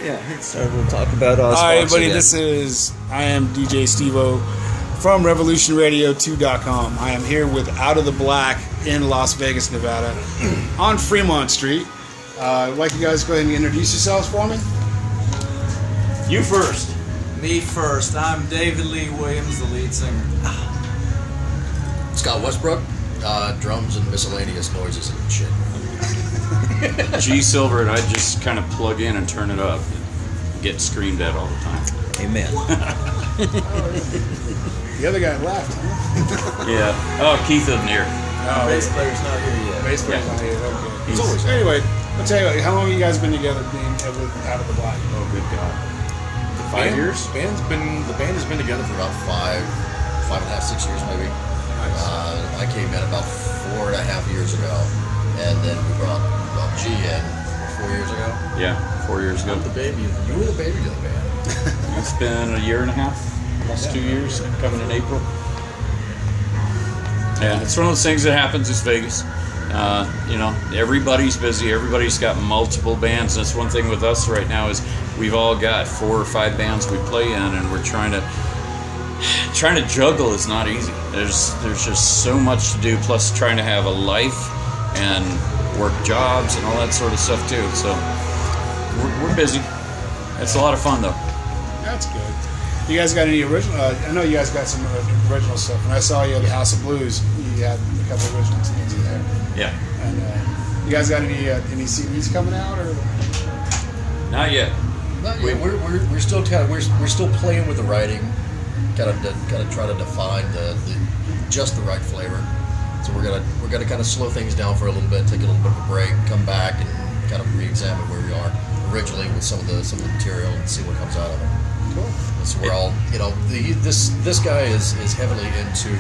Yeah, so we'll talk about us. Hi, everybody. I am DJ Stevo from RevolutionRadio2.com. I am here with Out of the Black in Las Vegas, Nevada, on Fremont Street. I'd like you guys to go ahead and introduce yourselves for me. You first. Me first. I'm David Lee Williams, the lead singer. Scott Westbrook, drums and miscellaneous noises and shit. G Silver, and I just kind of plug in and turn it up and get screamed at all the time. Amen. The other guy left, huh? Yeah. Oh, Keith isn't here. Bass player's not here yet. Bass player's not here. Okay. He's always Anyway, I'll tell you what, how long have you guys been together being Out of the Black? Oh, good God. 5 years? The band has been together for about 5.5, 6 years maybe. I came in about 4.5 years ago, and then we brought G in 4 years ago. Yeah, 4 years ago. The baby. You were the baby of the band. It's been a year and a half, almost 2 years, coming in April. Yeah, it's one of those things that happens. It's Vegas. Everybody's busy. Everybody's got multiple bands. That's one thing with us right now is we've all got 4 or 5 bands we play in, and we're trying to juggle is not easy. There's just so much to do. Plus, trying to have a life and work jobs and all that sort of stuff too. So we're busy. It's a lot of fun though. That's good. You guys got any original? I know you guys got some original stuff. When I saw you at the House of Blues, you had a couple of original tunes in there. Yeah. And you guys got any CDs coming out or? Not yet. Not yet. We're still we're still playing with the writing, kind of try to define just the right flavor. So we're gonna kind of slow things down for a little bit, take a little bit of a break, come back and kind of re-examine where we are originally with some of the material and see what comes out of it. Cool. So we're all, this guy is heavily into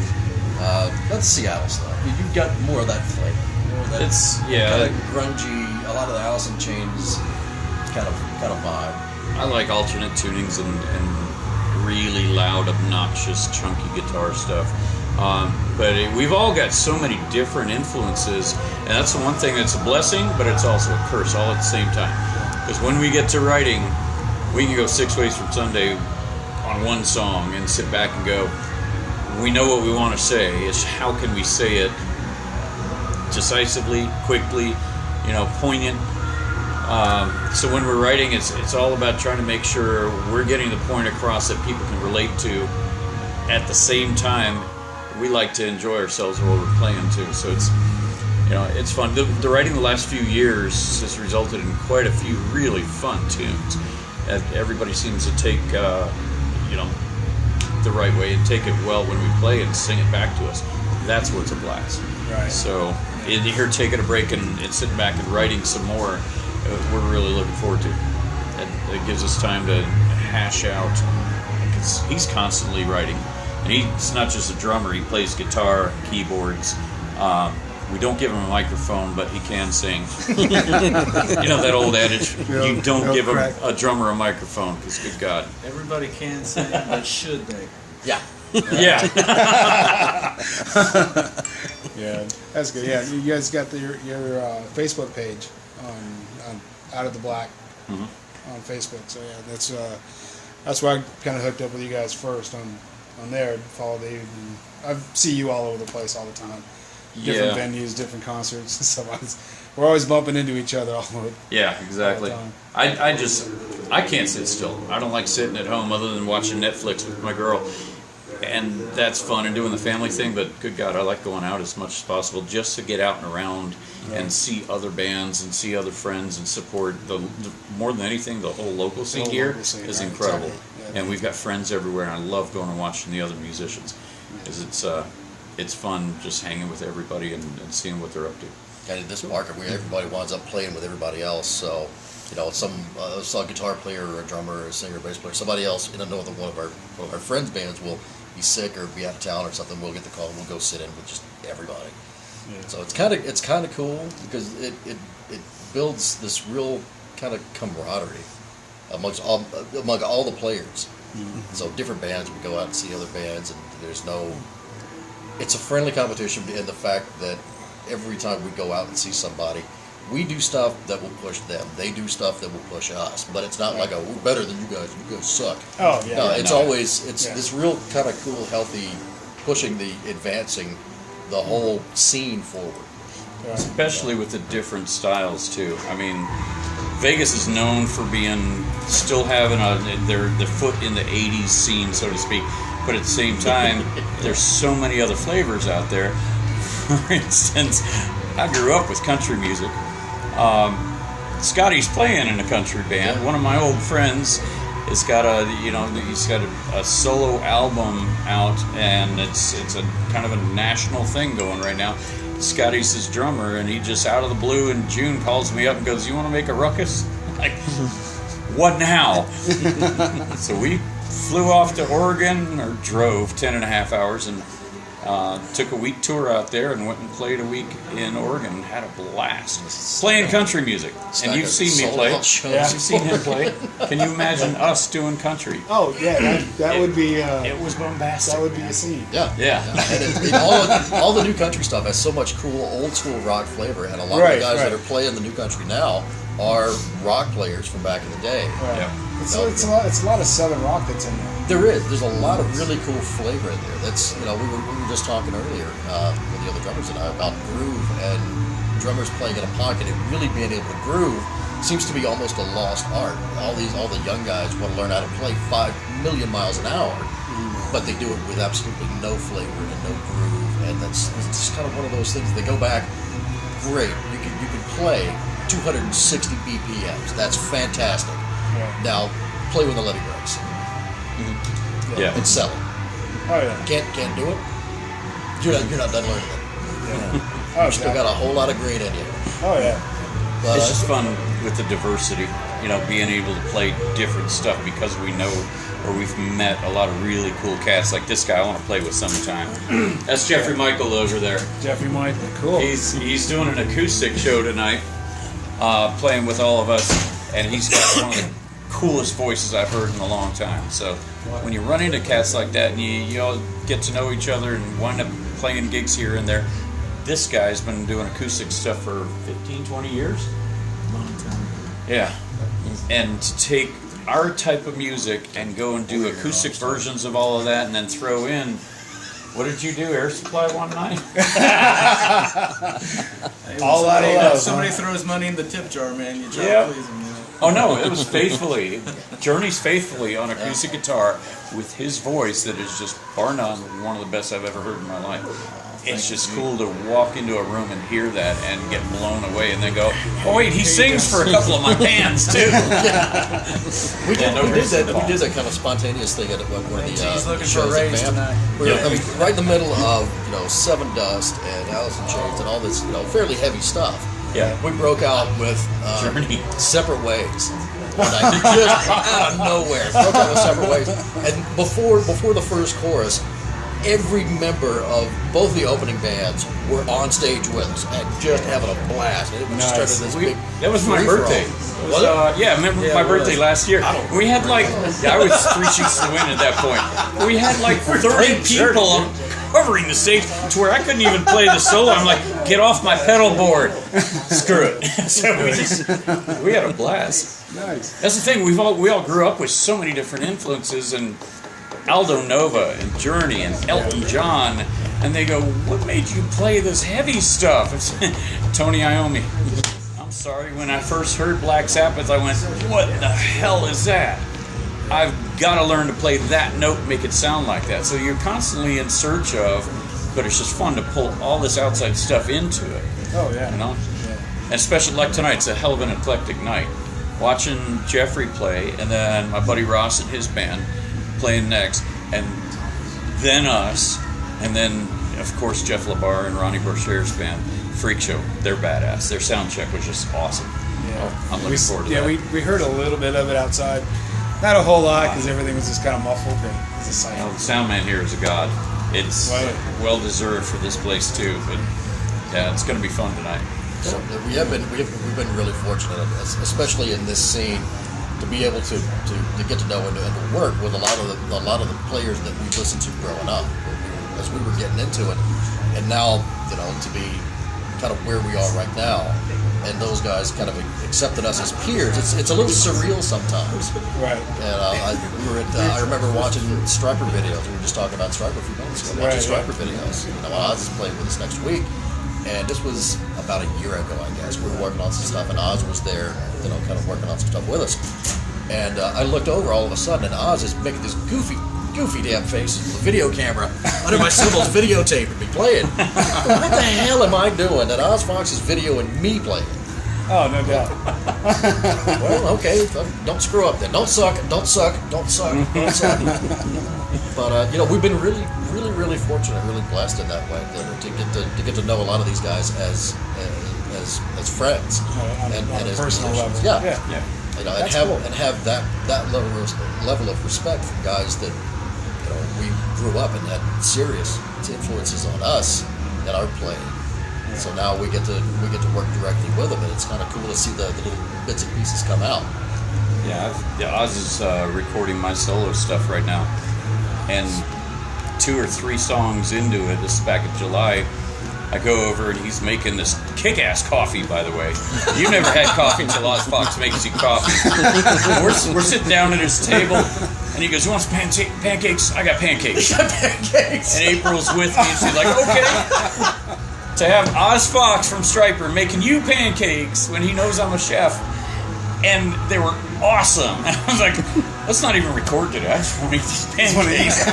not Seattle stuff. You've got more of that flavor. Kind of grungy, a lot of the Alice in Chains kind of vibe. I like alternate tunings and really loud, obnoxious, chunky guitar stuff. But we've all got so many different influences, and that's the one thing that's a blessing, but it's also a curse all at the same time. Because when we get to writing, we can go 6 ways from Sunday on one song and sit back and go, we know what we want to say. It's how can we say it decisively, quickly, poignant. So when we're writing, it's all about trying to make sure we're getting the point across that people can relate to. At the same time, we like to enjoy ourselves while we're playing too. So it's fun. The writing the last few years has resulted in quite a few really fun tunes. Everybody seems to take the right way and take it well when we play and sing it back to us. That's what's a blast. Right. So here taking a break and sitting back and writing some more, we're really looking forward to. It gives us time to hash out, because he's constantly writing. And he's not just a drummer, he plays guitar, keyboards. We don't give him a microphone, but he can sing. That old adage, you don't give a drummer a microphone, because good God. Everybody can sing, but should they? Yeah. Yeah. Yeah, that's good. Yeah, you guys got your Facebook page on Out of the Black on Facebook. So yeah, that's why I kind of hooked up with you guys first on there. Follow Dave, and I see you all over the place all the time. Different venues, different concerts and stuff. We're always bumping into each other all the Yeah, exactly. I can't sit still. I don't like sitting at home other than watching Netflix with my girl. And that's fun and doing the family thing, but good God, I like going out as much as possible just to get out and around and see other bands and see other friends and support. More than anything, the whole local scene here is incredible. Exactly. Yeah, and we've got friends everywhere, and I love going and watching the other musicians because it's fun just hanging with everybody and seeing what they're up to. And in this market where everybody winds up playing with everybody else, so some guitar player or a drummer or a singer, bass player, somebody else in another one of our friends' bands will be sick or be out of town or something. We'll get the call and we'll go sit in with just everybody. Yeah. So it's kind of cool because it builds this real kind of camaraderie among all the players. Mm-hmm. So different bands, we go out and see other bands, and it's a friendly competition in the fact that every time we go out and see somebody, we do stuff that will push them. They do stuff that will push us. But it's not like we're better than you guys. You guys suck. Oh yeah. No, it's always this real kind of cool, healthy, advancing the whole scene forward. Especially with the different styles too. I mean, Vegas is known for still having their foot in the '80s scene, so to speak. But at the same time, there's so many other flavors out there. For instance, I grew up with country music. Scotty's playing in a country band. One of my old friends has got he's got a solo album out, and it's a kind of a national thing going right now. Scotty's his drummer, and he just out of the blue in June calls me up and goes, "You want to make a ruckus?" Like, what now? So we flew off to Oregon, or drove 10.5 hours, and took a week tour out there and went and played a week in Oregon and had a blast playing country music. And you've seen me play. You've seen him play. Can you imagine us doing country? Oh yeah, that would be. It was bombastic. That would be a scene. Yeah. And all the new country stuff has so much cool old school rock flavor, and a lot of the guys that are playing the new country now are rock players from back in the day. Right. Yeah. It's a lot of southern rock that's in there. There's a lot of really cool flavor in there. That's we were just talking earlier with the other drummers and I about groove, and drummers playing in a pocket and really being able to groove seems to be almost a lost art. All the young guys want to learn how to play 5 million miles an hour, but they do it with absolutely no flavor and no groove, and it's just kind of one of those things. They go back, great. You can play 260 BPMs. That's fantastic. Yeah. Now play with the levee brakes. Yeah. And sell it. Oh yeah. Can't do it. You're not done learning it. Oh, You still got a whole lot of green in you. Oh yeah. But, It's just fun with the diversity, being able to play different stuff because we know, or we've met a lot of really cool cats like this guy I want to play with sometime. That's Jeffrey Michael over there. Jeffrey Michael, cool. He's doing an acoustic show tonight, playing with all of us, and he's got one of the coolest voices I've heard in a long time. So when you run into cats like that and you all get to know each other and wind up playing gigs here and there, this guy's been doing acoustic stuff for 15, 20 years. Long time. Yeah. And to take our type of music and go and do acoustic versions of all of that and then throw in, what did you do, Air Supply one night? All out of love. If somebody throws money in the tip jar, man, you try Yeah. to please them. Oh no, it was faithfully. Journey's faithfully on acoustic guitar with his voice that is just bar none one of the best I've ever heard in my life. It's just cool to walk into a room and hear that and get blown away and then go, oh wait, he sings for a couple of my bands too. we did that kind of spontaneous thing at one of the He's looking for shows a at raise BAM. tonight. Right in the middle of Seven Dust and Alice in Chains and all this fairly heavy stuff. Yeah. We broke out with Journey. Separate Ways. Just out of nowhere, broke out with Separate Ways. And before the first chorus, every member of both the opening bands were on stage with us and just having a blast. And it just started this big. That was my free-for-all. birthday. Remember my birthday last year? We had I was 3 sheets to the wind at that point. We had 30 people covering the stage to where I couldn't even play the solo. I'm like, get off my pedal board. Screw it. So we had a blast. Nice. That's the thing. We all grew up with so many different influences, and Aldo Nova and Journey and Elton John, and they go, what made you play this heavy stuff? It's Tony Iommi. I'm sorry, when I first heard Black Sabbath, I went, what the hell is that? I've got to learn to play that note, make it sound like that. So you're constantly in search of, but it's just fun to pull all this outside stuff into it. Oh yeah. Yeah. And especially like tonight, it's a hell of an eclectic night. Watching Jeffrey play, and then my buddy Ross and his band playing next, and then us, and then of course Jeff LaBar and Ronnie Brochet's band, Freak Show. They're badass. Their sound check was just awesome. Yeah. I'm looking forward to that. we heard a little bit of it outside. Not a whole lot because everything was just kind of muffled. But it's a sight. The sound man here is a god. It's well deserved for this place too. But yeah, it's going to be fun tonight. So we've been really fortunate, especially in this scene, to be able to get to know and to work with a lot of the players that we listened to growing up as we were getting into it, and now to be kind of where we are right now. and those guys kind of accepted us as peers. It's a little surreal sometimes. Right. And I remember watching Striper videos. We were just talking about Striper a few minutes ago. Watching Striper videos. You know, Oz is playing with us next week, and this was about a year ago, I guess. We were working on some stuff, and Oz was there, you know, kind of working on some stuff with us. And I looked over all of a sudden, and Oz is making this goofy damn faces with a video camera under my symbols videotaping me playing. What the hell am I doing? And Oz Fox is videoing me playing. Oh, no doubt. Well, okay, don't screw up then. Don't suck. But you know, we've been really fortunate, really blessed in that way to get to know a lot of these guys as friends On a as personal musicians. level. Yeah. You know, That's and cool. have that level of respect from guys that, you know, we grew up and had serious influences on us in our playing. So now we get to work directly with them, and it's kind of cool to see the little bits and pieces come out. Yeah, Oz is recording my solo stuff right now, and 2 or 3 songs into it, this is back in July, I go over and he's making this kick-ass coffee, by the way. You've never had coffee until Oz Fox makes you coffee. We're sitting down at his table, and he goes, "You want some pancakes? I got pancakes." And April's with me, and she's like, "Okay." To have Oz Fox from Striper making you pancakes when he knows I'm a chef, and they were awesome. And I was like, let's not even record today. I just want to eat these pancakes.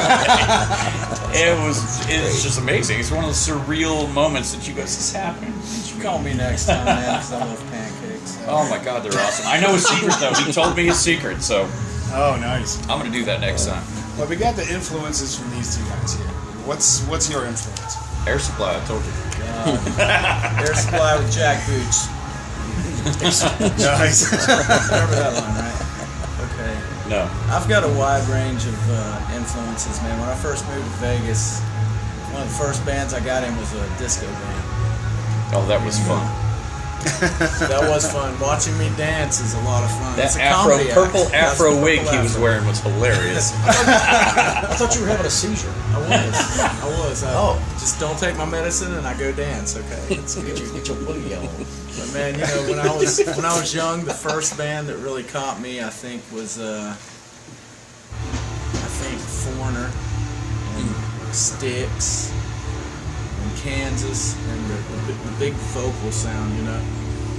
It's just amazing. It's one of those surreal moments that you go, "This is happening." You call me next time, man, because I love pancakes. Oh my God, they're awesome. I know his secret though. He told me his secret, so Oh, nice. I'm gonna do that next time. Well, we got the influences from these 2 guys here. What's your influence? Air Supply, I told you. Air Supply with Jack Boots. Nice. Remember that one, right? Okay. No. I've got a wide range of influences, man. When I first moved to Vegas, one of the first bands I got in was a disco band. Oh, that was fun. That was fun. Watching me dance is a lot of fun. That It's a comedy purple act. That's afro the wig purple he was afro. wearing was hilarious. I thought you were having a seizure. I was. Just don't take my medicine and I go dance. Okay. It's good. Get your booty on. But man, you know, when I was young, the first band that really caught me, I think, was Foreigner and Styx and Kansas, and the big vocal sound, you know,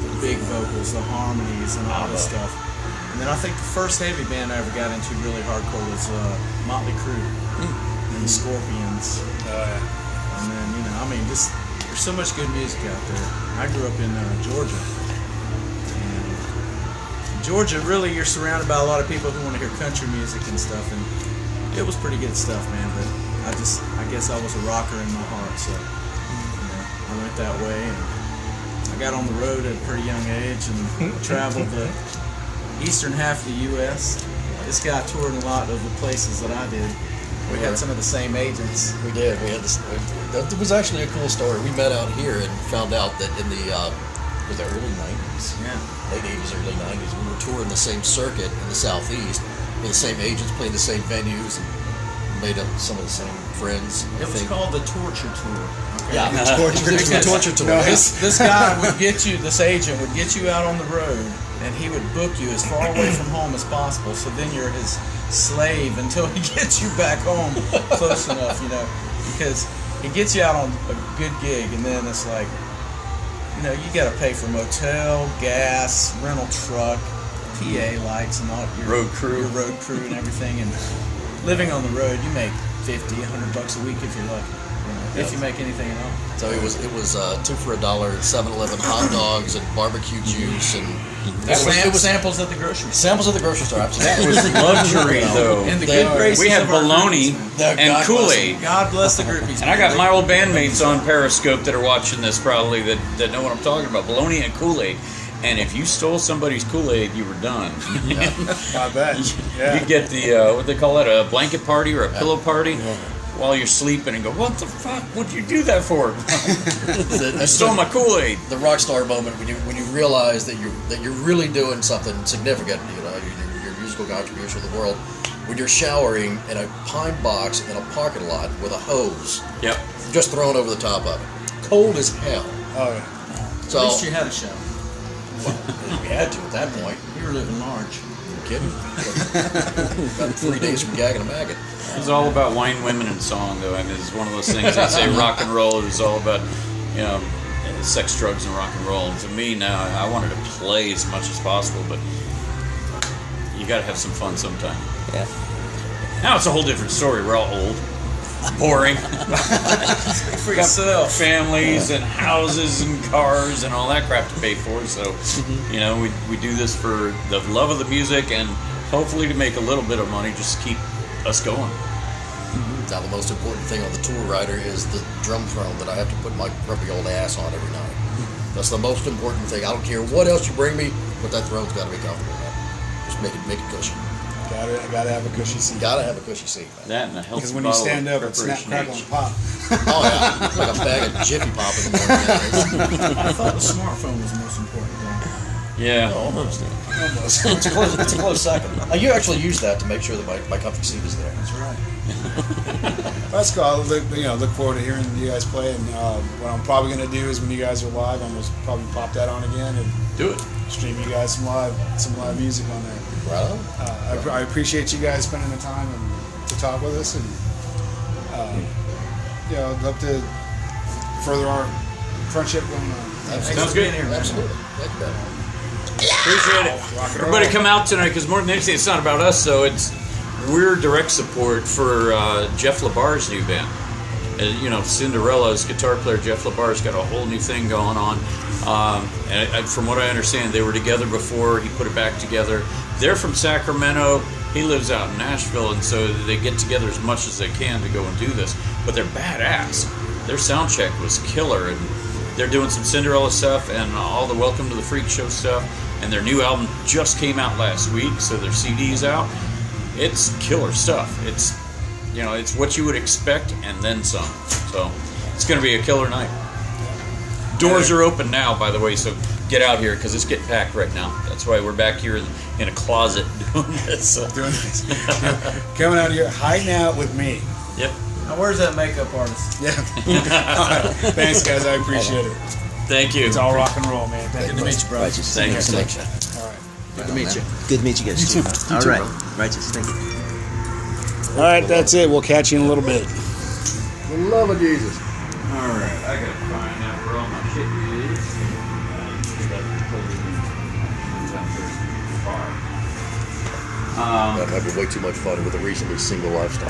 the big vocals, the harmonies, and all this stuff. And then I think the first heavy band I ever got into really hardcore was Motley Crue and the Scorpions. Oh, yeah. And then, you know, I mean, just there's so much good music out there. I grew up in Georgia. And Georgia, really, you're surrounded by a lot of people who want to hear country music and stuff. And it was pretty good stuff, man. But I guess I was a rocker in my heart. So, you know, I went that way. And I got on the road at a pretty young age and traveled the eastern half of the U.S. This guy toured a lot of the places that I did. We had some of the same agents. We did. We had this. That was actually a cool story. We met out here and found out that in the was the early '90s, Yeah. late '80s, early '90s, we were touring the same circuit in the Southeast with the same agents, playing the same venues, and made up some of the same friends. It was called the Torture Tour. Yeah, the torture tour. No, This guy would get you, this agent would get you out on the road, and he would book you as far away from home as possible, so then you're his slave until he gets you back home close enough, you know, because he gets you out on a good gig, and then it's like, you know, you got to pay for motel, gas, rental truck, PA lights, and all your Road crew. your road crew and everything, and living on the road, you make $50, $100 a week if you're lucky, you know, if you make anything at all. So it was 2 for $1, 7-Eleven hot dogs and barbecue juice and Samples at the grocery store. samples at the grocery store. Absolutely. That was luxury, though. In the They good are- graces We had of our bologna groupies, man. and God Kool-Aid. God bless the groupies. And I got my old bandmates on Periscope that are watching this probably that know what I'm talking about. Bologna and Kool-Aid. And if you stole somebody's Kool-Aid, you were done. I bet. Yeah. You get the, what they call it, a blanket party or a pillow party while you're sleeping and go, what the fuck would you do that for? I stole my Kool-Aid. The rock star moment when you realize that you're really doing something significant, you know, your musical contribution to the world. When you're showering in a pine box in a parking lot with a hose Yep. just thrown over the top of it, cold as hell. Oh, yeah. So At least you had a show. Well, we had to at that point. You were living large. You kidding? About 3 days from gagging a maggot. It's all about wine, women, and song, though. I mean, it's one of those things. They say rock and roll is all about, you know, sex, drugs, and rock and roll. And to me, now, I wanted to play as much as possible, but you got to have some fun sometime. Yeah. Now it's a whole different story. We're all old, boring. For Got yourself. families and houses and cars and all that crap to pay for. So, you know, we do this for the love of the music and hopefully to make a little bit of money, just keep us going. Now the most important thing on the tour rider is the drum throne that I have to put my grumpy old ass on every night. That's the most important thing. I don't care what else you bring me, but that throne's got to be comfortable, man. Just make it cushy. Gotta have a cushy seat. Gotta have a cushy seat, man. That and a healthy Because when you bottle stand of up, it's snap, Preparation crackle, H. and pop. Oh yeah, like a bag of Jiffy Pop in the morning. I thought the smartphone was the most important thing. Yeah. Almost. It's a close second. You actually use that to make sure that my comfy seat is there. That's right. That's cool. I look forward to hearing you guys play. And what I'm probably going to do is when you guys are live, I'm going to probably pop that on again and Do it. stream you guys some live music on there. Right on. I appreciate you guys spending the time to talk with us, and I'd love to further our friendship going on. Sounds good. Absolutely. Thank you, man. Appreciate it. Everybody come out tonight because more than anything, it's not about us. So we're direct support for Jeff LaBar's new band. You know, Cinderella's guitar player Jeff LaBar's got a whole new thing going on. And from what I understand, they were together before. He put it back together. They're from Sacramento. He lives out in Nashville, and so they get together as much as they can to go and do this. But they're badass. Their sound check was killer, and they're doing some Cinderella stuff and all the Welcome to the Freak Show stuff. And their new album just came out last week, so their CD's out. It's killer stuff. It's, you know, it's what you would expect and then some. So it's going to be a killer night. Doors are open now, by the way, so get out here because it's getting packed right now. That's why we're back here in a closet doing this. So. Doing this. Coming out here, hiding out with me. Yep. Now, where's that makeup artist? Yeah. All right. Thanks, guys. I appreciate it. Thank you. It's all rock and roll, man. Thank Good you. to meet you, bro. Righteous. Thank you. Thank you. All right. Good to meet you. Good to meet you guys too. All right. Righteous. Thank you. All right, that's it. We'll catch you in a little bit. For the love of Jesus. All right. I got to find out where all my shit is. I'm having way too much fun with a recently single lifestyle.